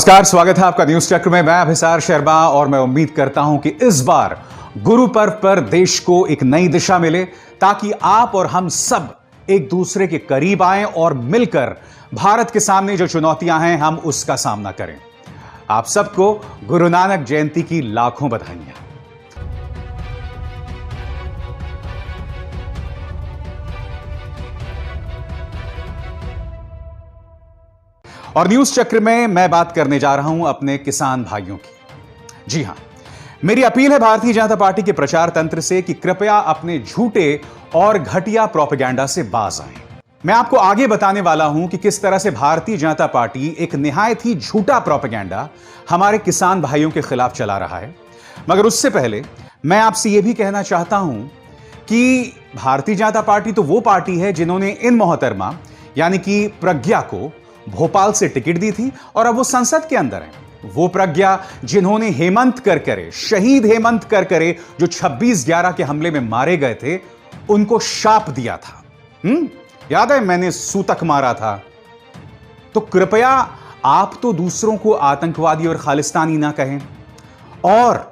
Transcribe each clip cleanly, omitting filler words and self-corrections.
नमस्कार, स्वागत है आपका न्यूज चक्र में। मैं अभिसार शर्मा और मैं उम्मीद करता हूं कि इस बार गुरु पर्व पर देश को एक नई दिशा मिले ताकि आप और हम सब एक दूसरे के करीब आएं और मिलकर भारत के सामने जो चुनौतियां हैं हम उसका सामना करें। आप सबको गुरु नानक जयंती की लाखों बधाइयां। और न्यूज चक्र में मैं बात करने जा रहा हूं अपने किसान भाइयों की। जी हां, मेरी अपील है भारतीय जनता पार्टी के प्रचार तंत्र से कि कृपया अपने झूठे और घटिया प्रोपेगेंडा से बाज आएं। मैं आपको आगे बताने वाला हूं कि किस तरह से भारतीय जनता पार्टी एक निहायत ही झूठा प्रोपेगेंडा हमारे किसान भाइयों के खिलाफ चला रहा है। मगर उससे पहले मैं आपसे यह भी कहना चाहता हूं कि भारतीय जनता पार्टी तो वो पार्टी है जिन्होंने इन मोहतरमा यानी कि प्रज्ञा को भोपाल से टिकट दी थी और अब वो संसद के अंदर हैं। वो प्रज्ञा जिन्होंने हेमंत करकरे, शहीद हेमंत करकरे जो 26/11 के हमले में मारे गए थे, उनको शाप दिया था। याद है, मैंने सूतक मारा था। तो कृपया आप तो दूसरों को आतंकवादी और खालिस्तानी ना कहें। और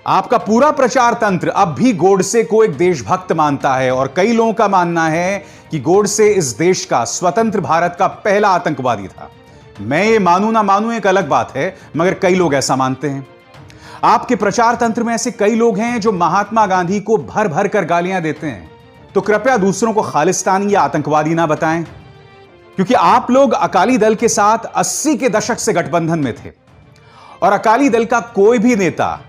आपका पूरा प्रचार तंत्र अब भी गोडसे को एक देशभक्त मानता है और कई लोगों का मानना है कि गोडसे इस देश का, स्वतंत्र भारत का पहला आतंकवादी था। मैं ये मानूं ना मानूं एक अलग बात है, मगर कई लोग ऐसा मानते हैं। आपके प्रचार तंत्र में ऐसे कई लोग हैं जो महात्मा गांधी को भर भर कर गालियां देते हैं। तो कृपया दूसरों को खालिस्तानी या आतंकवादी ना बताएं, क्योंकि आप लोग अकाली दल के साथ 80 के दशक से गठबंधन में थे और अकाली दल का कोई भी नेता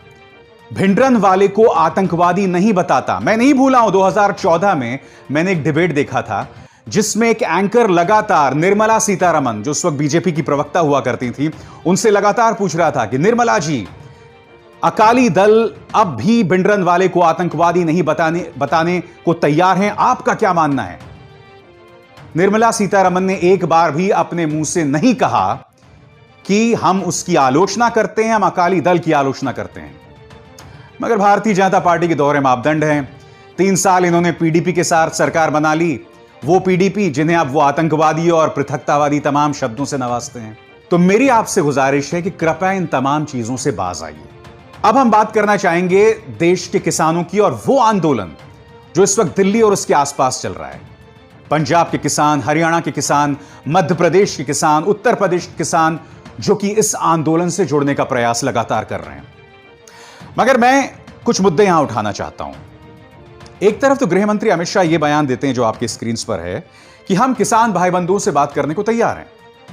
भिंडरन वाले को आतंकवादी नहीं बताता। मैं नहीं भूला हूं, 2014 में मैंने एक डिबेट देखा था जिसमें एक एंकर लगातार निर्मला सीतारमण, जो उस वक्त बीजेपी की प्रवक्ता हुआ करती थी, उनसे लगातार पूछ रहा था कि निर्मला जी, अकाली दल अब भी भिंडरन वाले को आतंकवादी नहीं बताने को तैयार हैं, आपका क्या मानना है? निर्मला सीतारमण ने एक बार भी अपने मुंह से नहीं कहा कि हम उसकी आलोचना करते हैं, हम अकाली दल की आलोचना करते हैं। मगर भारतीय जनता पार्टी के दोहरे मापदंड हैं। 3 साल इन्होंने पीडीपी के साथ सरकार बना ली, वो पीडीपी जिन्हें अब वो आतंकवादी और पृथकतावादी तमाम शब्दों से नवाजते हैं। तो मेरी आपसे गुजारिश है कि कृपया इन तमाम चीजों से बाज आइए। अब हम बात करना चाहेंगे देश के किसानों की और वो आंदोलन जो इस वक्त दिल्ली और उसके आसपास चल रहा है। पंजाब के किसान, हरियाणा के किसान, मध्य प्रदेश के किसान, उत्तर प्रदेश के किसान जो कि इस आंदोलन से जुड़ने का प्रयास लगातार कर रहे हैं। मगर मैं कुछ मुद्दे यहां उठाना चाहता हूं। एक तरफ तो गृह मंत्री अमित शाह यह बयान देते हैं जो आपके स्क्रीन पर है कि हम किसान भाई बंधुओं से बात करने को तैयार हैं,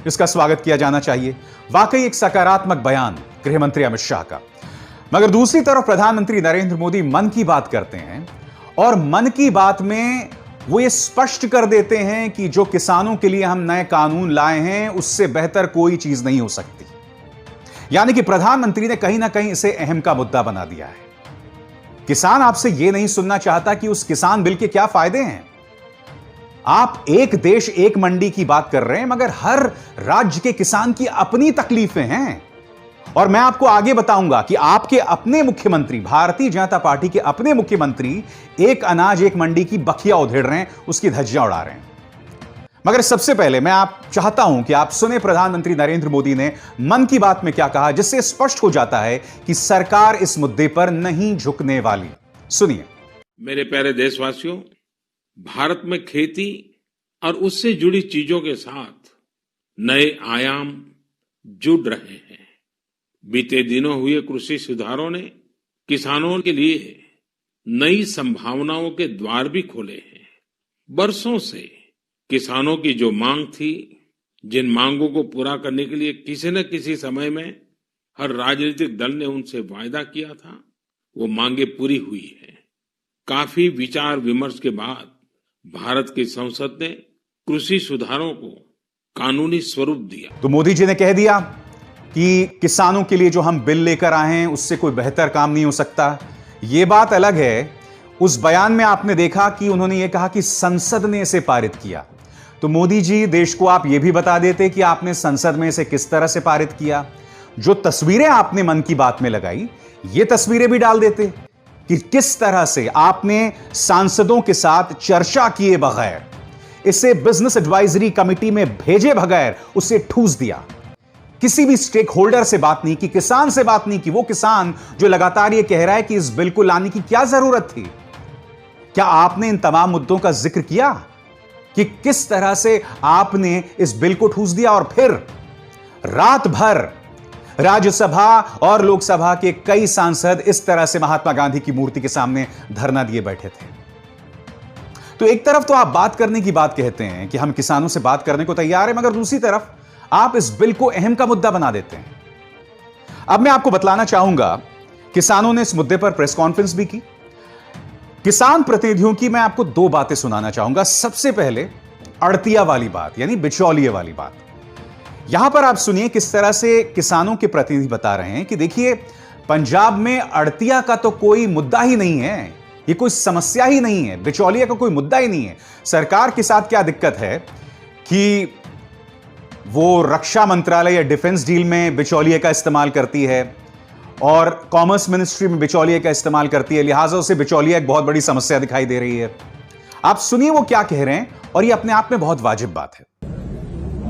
इसका स्वागत किया जाना चाहिए। वाकई एक सकारात्मक बयान गृह मंत्री अमित शाह का। मगर दूसरी तरफ प्रधानमंत्री नरेंद्र मोदी मन की बात करते हैं और मन की बात में वो ये स्पष्ट कर देते हैं कि जो किसानों के लिए हम नए कानून लाए हैं उससे बेहतर कोई चीज नहीं हो सकती। यानी कि प्रधानमंत्री ने कहीं ना कहीं इसे अहम का मुद्दा बना दिया है। किसान आपसे यह नहीं सुनना चाहता कि उस किसान बिल के क्या फायदे हैं। आप एक देश एक मंडी की बात कर रहे हैं, मगर हर राज्य के किसान की अपनी तकलीफें हैं। और मैं आपको आगे बताऊंगा कि आपके अपने मुख्यमंत्री, भारतीय जनता पार्टी के अपने मुख्यमंत्री एक अनाज एक मंडी की बखिया उधेड़ रहे हैं, उसकी धज्जियां उड़ा रहे हैं। मगर सबसे पहले मैं आप चाहता हूं कि आप सुने प्रधानमंत्री नरेंद्र मोदी ने मन की बात में क्या कहा, जिससे स्पष्ट हो जाता है कि सरकार इस मुद्दे पर नहीं झुकने वाली। सुनिए। मेरे प्यारे देशवासियों, भारत में खेती और उससे जुड़ी चीजों के साथ नए आयाम जुड़ रहे हैं। बीते दिनों हुए कृषि सुधारों ने किसानों के लिए नई संभावनाओं के द्वार भी खोले हैं। बरसों से किसानों की जो मांग थी, जिन मांगों को पूरा करने के लिए किसी न किसी समय में हर राजनीतिक दल ने उनसे वायदा किया था, वो मांगे पूरी हुई है। काफी विचार विमर्श के बाद भारत की संसद ने कृषि सुधारों को कानूनी स्वरूप दिया। तो मोदी जी ने कह दिया कि किसानों के लिए जो हम बिल लेकर आए हैं उससे कोई बेहतर काम नहीं हो सकता। यह बात अलग है। उस बयान में आपने देखा कि उन्होंने यह कहा कि संसद ने इसे पारित किया। तो मोदी जी, देश को आप यह भी बता देते कि आपने संसद में इसे किस तरह से पारित किया। जो तस्वीरें आपने मन की बात में लगाई, ये तस्वीरें भी डाल देते कि किस तरह से आपने सांसदों के साथ चर्चा किए बगैर, इसे बिजनेस एडवाइजरी कमेटी में भेजे बगैर उसे ठूस दिया। किसी भी स्टेक होल्डर से बात नहीं की, किसान से बात नहीं की, वो किसान जो लगातार ये कह रहा है कि इस बिल को लाने की क्या जरूरत थी। क्या आपने इन तमाम मुद्दों का जिक्र किया कि किस तरह से आपने इस बिल को ठूस दिया और फिर रात भर राज्यसभा और लोकसभा के कई सांसद इस तरह से महात्मा गांधी की मूर्ति के सामने धरना दिए बैठे थे। तो एक तरफ तो आप बात करने की बात कहते हैं कि हम किसानों से बात करने को तैयार हैं, मगर दूसरी तरफ आप इस बिल को अहम का मुद्दा बना देते हैं। अब मैं आपको बतलाना चाहूंगा, किसानों ने इस मुद्दे पर प्रेस कॉन्फ्रेंस भी की। किसान प्रतिनिधियों की मैं आपको दो बातें सुनाना चाहूंगा। सबसे पहले अड़तिया वाली बात, यानी बिचौलिए वाली बात। यहां पर आप सुनिए किस तरह से किसानों के प्रतिनिधि बता रहे हैं कि देखिए, पंजाब में अड़तिया का तो कोई मुद्दा ही नहीं है, ये कोई समस्या ही नहीं है, बिचौलिया का कोई मुद्दा ही नहीं है। सरकार के साथ क्या दिक्कत है कि वो रक्षा मंत्रालय या डिफेंस डील में बिचौलिए का इस्तेमाल करती है और कॉमर्स मिनिस्ट्री में बिचौलिए का इस्तेमाल करती है, लिहाजा उसे बिचौलिया एक बहुत बड़ी समस्या दिखाई दे रही है। आप सुनिए वो क्या कह रहे हैं, और ये अपने आप में बहुत वाजिब बात है।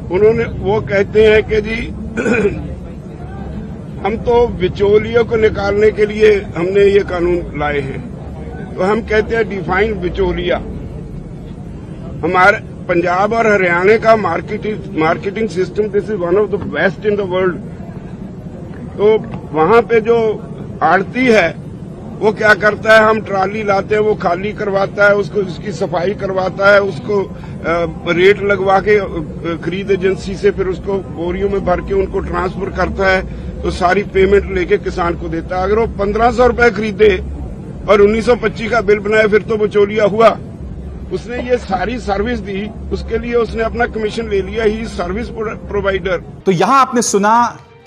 वो कहते हैं कि जी हम तो बिचौलियों को निकालने के लिए हमने ये कानून लाए हैं। तो हम कहते हैं डिफाइन बिचौलिया। हमारे पंजाब और हरियाणा का marketing system this is one of the best in the world. तो वहां पे जो आड़ती है वो क्या करता है, हम ट्राली लाते हैं, वो खाली करवाता है, उसको उसकी सफाई करवाता है, उसको रेट लगवा के खरीद एजेंसी से फिर उसको बोरियों में भर के उनको ट्रांसफर करता है, तो सारी पेमेंट लेके किसान को देता है। अगर वो 1500 रुपए खरीदे और 1925 का बिल बनाए फिर तो बिचौलिया हुआ। उसने ये सारी सर्विस दी, उसके लिए उसने अपना कमीशन ले लिया, ही सर्विस प्रोवाइडर। तो यहां आपने सुना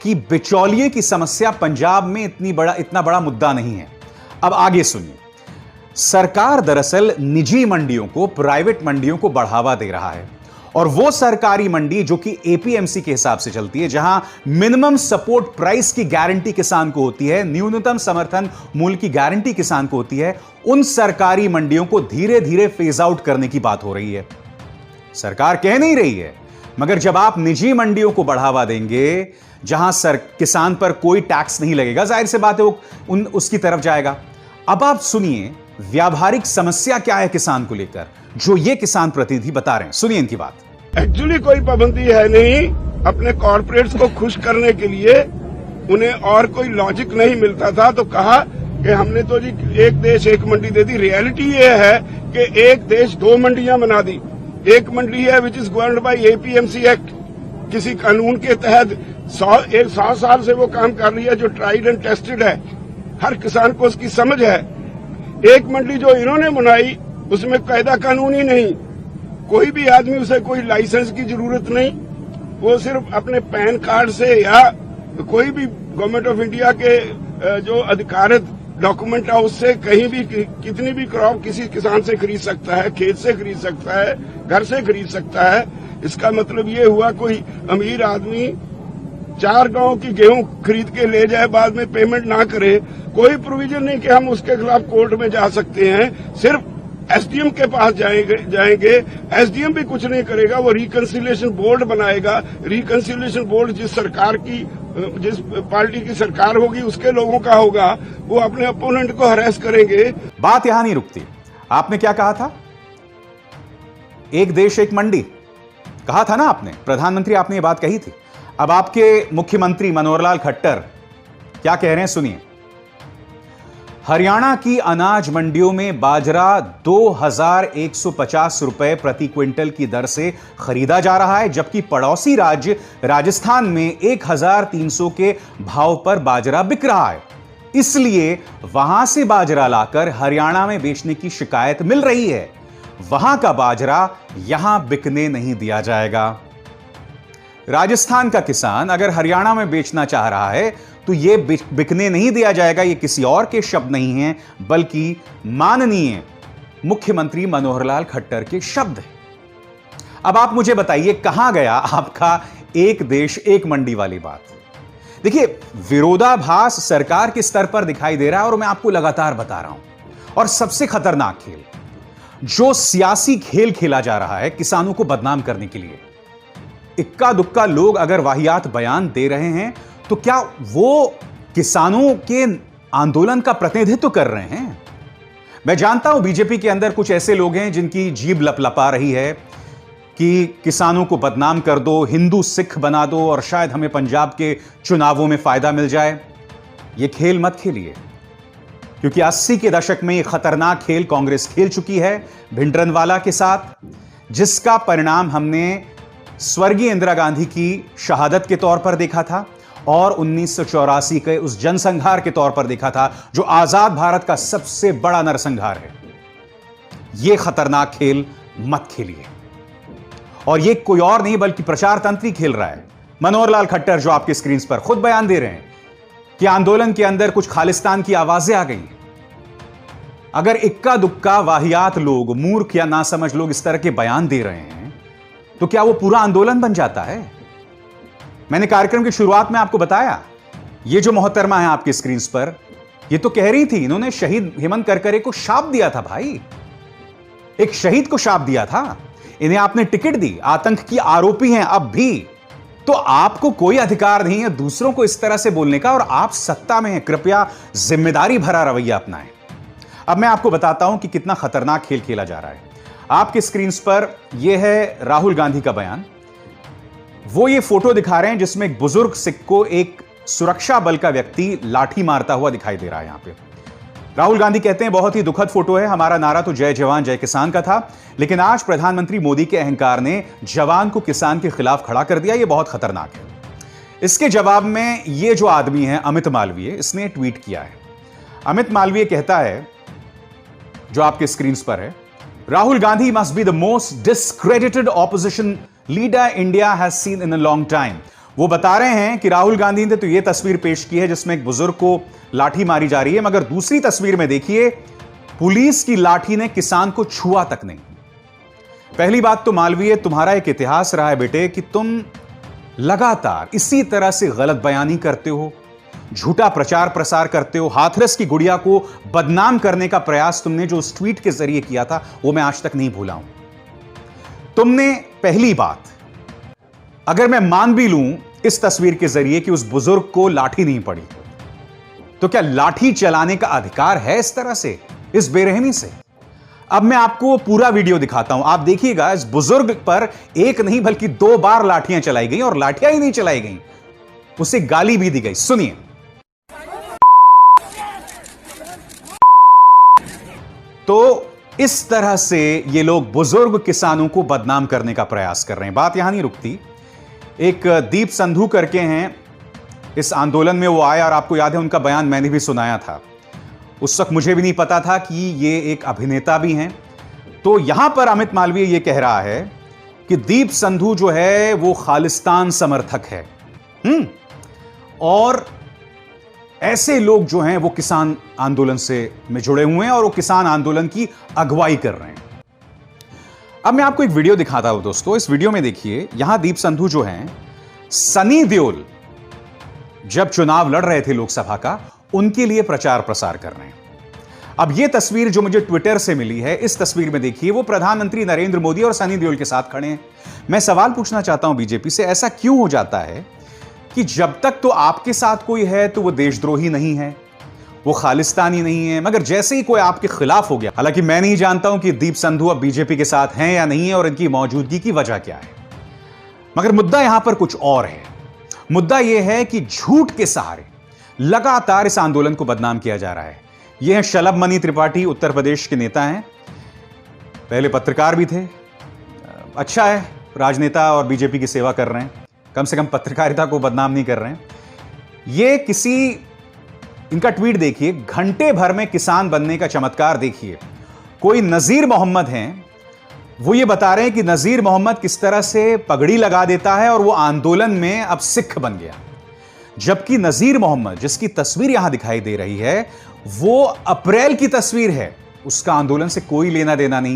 कि बिचौलिए की समस्या पंजाब में इतना बड़ा मुद्दा नहीं है। अब आगे सुनिए, सरकार दरअसल निजी मंडियों को, प्राइवेट मंडियों को बढ़ावा दे रहा है, और वो सरकारी मंडी जो कि एपीएमसी के हिसाब से चलती है, जहां मिनिमम सपोर्ट प्राइस की गारंटी किसान को होती है, न्यूनतम समर्थन मूल्य की गारंटी किसान को होती है, उन सरकारी मंडियों को धीरे धीरे फेज आउट करने की बात हो रही है। सरकार कह नहीं रही है, मगर जब आप निजी मंडियों को बढ़ावा देंगे जहां किसान पर कोई टैक्स नहीं लगेगा, जाहिर सी बात है वो उसकी तरफ जाएगा। अब आप सुनिए व्यावहारिक समस्या क्या है किसान को लेकर, जो ये किसान प्रतिनिधि बता रहे हैं। सुनिए इनकी बात। एक्चुअली कोई पाबंदी है नहीं, अपने कॉर्पोरेट्स को खुश करने के लिए उन्हें और कोई लॉजिक नहीं मिलता था, तो कहा कि हमने तो जी एक देश एक मंडी दे दी। रियलिटी ये है कि एक देश दो मंडियां बना दी। एक मंडी है which is governed bye APMC act, किसी कानून के तहत 100 साल से वो काम कर रही है, जो ट्राइड एंड टेस्टेड है, हर किसान को उसकी समझ है। एक मंडी जो इन्होंने बनाई उसमें कायदा कानून ही नहीं, कोई भी आदमी उसे कोई लाइसेंस की जरूरत नहीं, वो सिर्फ अपने पैन कार्ड से या कोई भी गवर्नमेंट ऑफ इंडिया के जो अधिकारित डॉक्यूमेंट है उससे कहीं भी कितनी भी क्रॉप किसी किसान से खरीद सकता है, खेत से खरीद सकता है, घर से खरीद सकता है। इसका मतलब ये हुआ कोई अमीर आदमी 4 गांव की गेहूं खरीद के ले जाए, बाद में पेमेंट ना करे, कोई प्रोविजन नहीं कि हम उसके खिलाफ कोर्ट में जा सकते हैं। सिर्फ एसडीएम के पास जाएंगे, एसडीएम भी कुछ नहीं करेगा, वो रिकंसिलिएशन बोर्ड बनाएगा। रिकंसिलिएशन बोर्ड जिस पार्टी की सरकार होगी उसके लोगों का होगा, वो अपने अपोनेंट को हरेस करेंगे। बात यहां नहीं रुकती। आपने क्या कहा था? एक देश एक मंडी कहा था ना आपने, प्रधानमंत्री आपने ये बात कही थी। अब आपके मुख्यमंत्री मनोहर लाल खट्टर क्या कह रहे हैं, सुनिए। हरियाणा की अनाज मंडियों में बाजरा 2150 रुपए प्रति क्विंटल की दर से खरीदा जा रहा है, जबकि पड़ोसी राज्य राजस्थान में 1300 के भाव पर बाजरा बिक रहा है। इसलिए वहां से बाजरा लाकर हरियाणा में बेचने की शिकायत मिल रही है। वहां का बाजरा यहां बिकने नहीं दिया जाएगा। राजस्थान का किसान अगर हरियाणा में बेचना चाह रहा है तो यह बिकने नहीं दिया जाएगा। ये किसी और के शब्द नहीं हैं, बल्कि माननीय मुख्यमंत्री मनोहर लाल खट्टर के शब्द हैं। अब आप मुझे बताइए कहां गया आपका एक देश एक मंडी वाली बात? देखिए, विरोधाभास सरकार के स्तर पर दिखाई दे रहा है, और मैं आपको लगातार बता रहा हूं। और सबसे खतरनाक खेल, जो सियासी खेल खेला जा रहा है किसानों को बदनाम करने के लिए, इक्का दुक्का लोग अगर वाहियात बयान दे रहे हैं तो क्या वो किसानों के आंदोलन का प्रतिनिधित्व कर रहे हैं? मैं जानता हूं बीजेपी के अंदर कुछ ऐसे लोग हैं जिनकी जीभ लपलपा रही है कि किसानों को बदनाम कर दो, हिंदू सिख बना दो और शायद हमें पंजाब के चुनावों में फायदा मिल जाए। यह खेल मत खेलिए, क्योंकि 80 के दशक में यह खतरनाक खेल कांग्रेस खेल चुकी है भिंडरनवाला के साथ, जिसका परिणाम हमने स्वर्गीय इंदिरा गांधी की शहादत के तौर पर देखा था और 1984 के उस जनसंहार के तौर पर देखा था, जो आजाद भारत का सबसे बड़ा नरसंहार है। यह खतरनाक खेल मत खेलिए। और यह कोई और नहीं बल्कि प्रचार तंत्र ही खेल रहा है। मनोहर लाल खट्टर जो आपके स्क्रीन पर खुद बयान दे रहे हैं कि आंदोलन के अंदर कुछ खालिस्तान की आवाजें आ गई। अगर इक्का दुक्का वाहियात लोग, मूर्ख या नासमझ लोग इस तरह के बयान दे रहे हैं तो क्या वो पूरा आंदोलन बन जाता है? मैंने कार्यक्रम की शुरुआत में आपको बताया, ये जो मोहतरमा है आपके स्क्रीन पर, ये तो कह रही थी इन्होंने शहीद हेमंत करकरे को शाप दिया था। भाई, एक शहीद को शाप दिया था, इन्हें आपने टिकट दी, आतंक की आरोपी हैं अब भी। तो आपको कोई अधिकार नहीं है दूसरों को इस तरह से बोलने का, और आप सत्ता में हैं। कृपया जिम्मेदारी भरा रवैया अपनाएं। अब मैं आपको बताता हूं कि कितना खतरनाक खेल खेला जा रहा है। आपके स्क्रीन पर यह है राहुल गांधी का बयान। वो ये फोटो दिखा रहे हैं जिसमें एक बुजुर्ग सिख को एक सुरक्षा बल का व्यक्ति लाठी मारता हुआ दिखाई दे रहा है। यहां पे राहुल गांधी कहते हैं बहुत ही दुखद फोटो है, हमारा नारा तो जय जवान जय किसान का था, लेकिन आज प्रधानमंत्री मोदी के अहंकार ने जवान को किसान के खिलाफ खड़ा कर दिया, यह बहुत खतरनाक है। इसके जवाब में यह जो आदमी है अमित मालवीय, इसने ट्वीट किया है। अमित मालवीय कहता है, जो आपके स्क्रीन पर है, Rahul Gandhi must be the most discredited opposition leader India has seen in a long time. वो बता रहे हैं कि राहुल गांधी ने तो यह तस्वीर पेश की है जिसमें एक बुजुर्ग को लाठी मारी जा रही है, मगर दूसरी तस्वीर में देखिए पुलिस की लाठी ने किसान को छुआ तक नहीं। पहली बात तो मालवीय, तुम्हारा एक इतिहास रहा है बेटे कि तुम लगातार इसी तरह से गलत बयानी करते हो, झूठा प्रचार प्रसार करते हो। हाथरस की गुड़िया को बदनाम करने का प्रयास तुमने जो उस ट्वीट के जरिए किया था वो मैं आज तक नहीं भूला हूं। तुमने पहली बात, अगर मैं मान भी लूं इस तस्वीर के जरिए कि उस बुजुर्ग को लाठी नहीं पड़ी, तो क्या लाठी चलाने का अधिकार है इस तरह से, इस बेरहमी से? अब मैं आपको पूरा वीडियो दिखाता हूं, आप देखिएगा। इस बुजुर्ग पर एक नहीं बल्कि 2 बार लाठियां चलाई गई, और लाठियां ही नहीं चलाई गई, उसे गाली भी दी गई। सुनिए। तो इस तरह से ये लोग बुजुर्ग किसानों को बदनाम करने का प्रयास कर रहे हैं। बात यहां नहीं रुकती। एक दीप संधू करके हैं, इस आंदोलन में वो आए, और आपको याद है उनका बयान मैंने भी सुनाया था। उस वक्त मुझे भी नहीं पता था कि ये एक अभिनेता भी हैं। तो यहां पर अमित मालवीय ये कह रहा है कि दीप संधू जो है वो खालिस्तान समर्थक है। और ऐसे लोग जो हैं वो किसान आंदोलन से में जुड़े हुए हैं और वो किसान आंदोलन की अगुवाई कर रहे हैं। अब मैं आपको एक वीडियो दिखाता हूं दोस्तों। इस वीडियो में देखिए, यहां दीप संधू जो हैं, सनी देओल जब चुनाव लड़ रहे थे लोकसभा का, उनके लिए प्रचार प्रसार कर रहे हैं। अब यह तस्वीर जो मुझे ट्विटर से मिली है, इस तस्वीर में देखिए वो प्रधानमंत्री नरेंद्र मोदी और सनी देओल के साथ खड़े हैं। मैं सवाल पूछना चाहता हूं बीजेपी से, ऐसा क्यों हो जाता है कि जब तक तो आपके साथ कोई है तो वो देशद्रोही नहीं है, वो खालिस्तानी नहीं है, मगर जैसे ही कोई आपके खिलाफ हो गया, हालांकि मैं नहीं जानता हूं कि दीप संधू अब बीजेपी के साथ हैं या नहीं है और इनकी मौजूदगी की वजह क्या है, मगर मुद्दा यहां पर कुछ और है। मुद्दा यह है कि झूठ के सहारे लगातार इस आंदोलन को बदनाम किया जा रहा है। यह है शलभ मणि त्रिपाठी, उत्तर प्रदेश के नेता हैं, पहले पत्रकार भी थे। अच्छा है, राजनेता और बीजेपी की सेवा कर रहे हैं, कम से कम पत्रकारिता को बदनाम नहीं कर रहे हैं। ये इनका ट्वीट देखिए, घंटे भर में किसान बनने का चमत्कार देखिए। कोई नजीर मोहम्मद हैं, वो ये बता रहे हैं कि नजीर मोहम्मद किस तरह से पगड़ी लगा देता है और वो आंदोलन में अब सिख बन गया, जबकि नजीर मोहम्मद जिसकी तस्वीर यहां दिखाई दे रही है वो अप्रैल की तस्वीर है, उसका आंदोलन से कोई लेना देना नहीं है।